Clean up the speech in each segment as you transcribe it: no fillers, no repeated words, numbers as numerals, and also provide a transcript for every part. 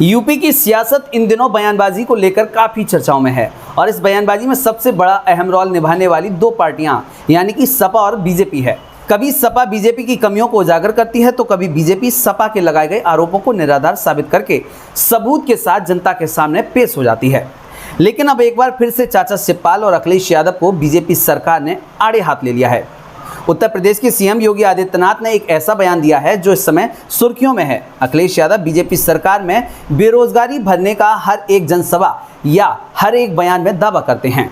UP की सियासत इन दिनों बयानबाजी को लेकर काफ़ी चर्चाओं में है और इस बयानबाजी में सबसे बड़ा अहम रोल निभाने वाली दो पार्टियां यानी कि सपा और बीजेपी है। कभी सपा बीजेपी की कमियों को उजागर करती है तो कभी बीजेपी सपा के लगाए गए आरोपों को निराधार साबित करके सबूत के साथ जनता के सामने पेश हो जाती है। लेकिन अब एक बार फिर से चाचा शिवपाल और अखिलेश यादव को बीजेपी सरकार ने आड़े हाथ ले लिया है। उत्तर प्रदेश के सीएम योगी आदित्यनाथ ने एक ऐसा बयान दिया है जो इस समय सुर्खियों में है। अखिलेश यादव बीजेपी सरकार में बेरोजगारी भरने का हर एक जनसभा या हर एक बयान में दावा करते हैं।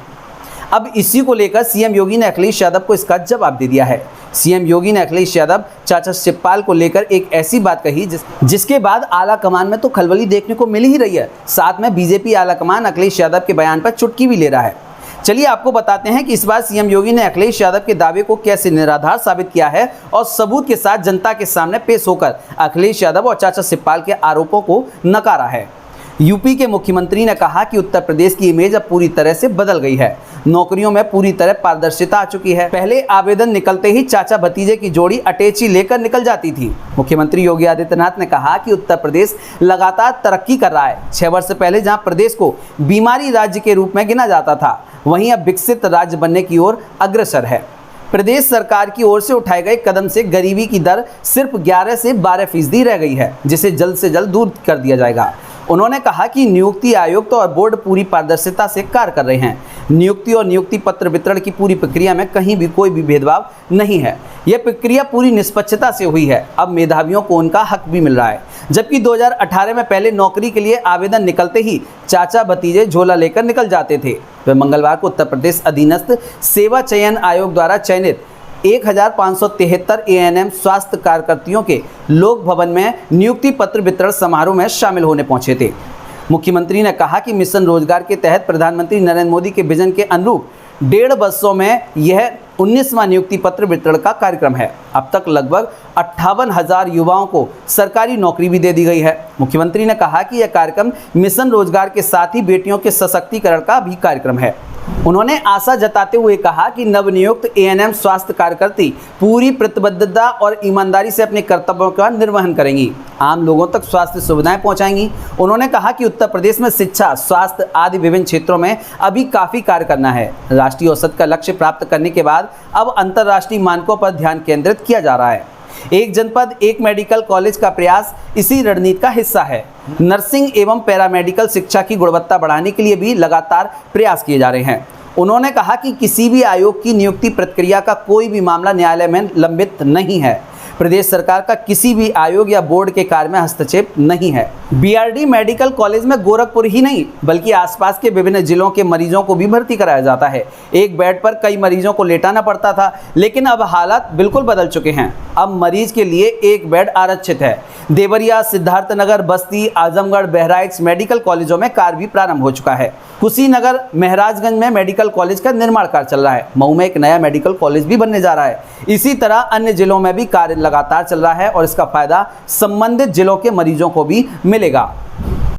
अब इसी को लेकर सीएम योगी ने अखिलेश यादव को इसका जवाब दे दिया है। सीएम योगी ने अखिलेश यादव चाचा शिवपाल को लेकर एक ऐसी बात कही जिसके बाद आला कमान में तो खलबली देखने को मिल ही रही है। साथ में बीजेपी आला कमान अखिलेश यादव के बयान पर चुटकी भी ले रहा है। चलिए आपको बताते हैं कि इस बार सीएम योगी ने अखिलेश यादव के दावे को कैसे निराधार साबित किया है और सबूत के साथ जनता के सामने पेश होकर अखिलेश यादव और चाचा शिवपाल के आरोपों को नकारा है। यूपी के मुख्यमंत्री ने कहा कि उत्तर प्रदेश की इमेज अब पूरी तरह से बदल गई है। नौकरियों में पूरी तरह पारदर्शिता आ चुकी है। पहले आवेदन निकलते ही चाचा भतीजे की जोड़ी अटैची लेकर निकल जाती थी। मुख्यमंत्री योगी आदित्यनाथ ने कहा कि उत्तर प्रदेश लगातार तरक्की कर रहा है। 6 वर्ष पहले जहां प्रदेश को बीमारी राज्य के रूप में गिना जाता था, वहीं अब विकसित राज्य बनने की ओर अग्रसर है। प्रदेश सरकार की ओर से उठाए गए कदम से गरीबी की दर सिर्फ 11 से 12% रह गई है, जिसे जल्द से जल्द दूर कर दिया जाएगा। उन्होंने कहा कि नियुक्ति आयुक्त और बोर्ड पूरी पारदर्शिता से कार्य कर रहे हैं। नियुक्ति और नियुक्ति पत्र वितरण की पूरी प्रक्रिया में कहीं भी कोई भी भेदभाव नहीं है। यह प्रक्रिया पूरी निष्पक्षता से हुई है। अब मेधावियों को उनका हक भी मिल रहा है। जबकि 2018 में पहले नौकरी के लिए आवेदन निकलते ही चाचा भतीजे झोला लेकर निकल जाते थे। वे मंगलवार को उत्तर प्रदेश अधीनस्थ सेवा चयन आयोग द्वारा चयनित 1573 एएनएम स्वास्थ्य कार्यकर्तियों के लोक भवन में नियुक्ति पत्र वितरण समारोह में शामिल होने पहुंचे थे। मुख्यमंत्री ने कहा कि मिशन रोजगार के तहत प्रधानमंत्री नरेंद्र मोदी के विजन के अनुरूप 1.5 वर्षों में यह 19वां नियुक्ति पत्र वितरण का कार्यक्रम है। अब तक लगभग 58,000 युवाओं को सरकारी नौकरी भी दे दी गई है। मुख्यमंत्री ने कहा कि यह कार्यक्रम मिशन रोजगार के साथ ही बेटियों के सशक्तिकरण का भी कार्यक्रम है। उन्होंने आशा जताते हुए कहा कि नवनियुक्त एएनएम स्वास्थ्य कार्यकर्ती पूरी प्रतिबद्धता और ईमानदारी से अपने कर्तव्यों का निर्वहन करेंगी, आम लोगों तक स्वास्थ्य सुविधाएं पहुंचाएंगी। उन्होंने कहा कि उत्तर प्रदेश में शिक्षा, स्वास्थ्य आदि विभिन्न क्षेत्रों में अभी काफ़ी कार्य करना है। राष्ट्रीय औसत का लक्ष्य प्राप्त करने के बाद अब अंतर्राष्ट्रीय मानकों पर ध्यान केंद्रित किया जा रहा है। एक जनपद एक मेडिकल कॉलेज का प्रयास इसी रणनीति का हिस्सा है। नर्सिंग एवं पैरामेडिकल शिक्षा की गुणवत्ता बढ़ाने के लिए भी लगातार प्रयास किए जा रहे हैं। उन्होंने कहा कि किसी भी आयोग की नियुक्ति प्रक्रिया का कोई भी मामला न्यायालय में लंबित नहीं है। प्रदेश सरकार का किसी भी आयोग या बोर्ड के कार्य में हस्तक्षेप नहीं है। बीआरडी मेडिकल कॉलेज में गोरखपुर ही नहीं बल्कि आसपास के विभिन्न जिलों के मरीजों को भी भर्ती कराया जाता है। एक बेड पर कई मरीजों को लेटाना पड़ता था, लेकिन अब हालात बिल्कुल बदल चुके हैं। अब मरीज के लिए एक बेड आरक्षित है। देवरिया, सिद्धार्थनगर, बस्ती, आजमगढ़, बहराइच मेडिकल कॉलेजों में कार्य भी प्रारंभ हो चुका है। कुशीनगर, महराजगंज में मेडिकल कॉलेज का निर्माण कार्य चल रहा है। मऊ में एक नया मेडिकल कॉलेज भी बनने जा रहा है। इसी तरह अन्य जिलों में भी कार्य लगातार चल रहा है और इसका फायदा संबंधित जिलों के मरीजों को भी मिलेगा।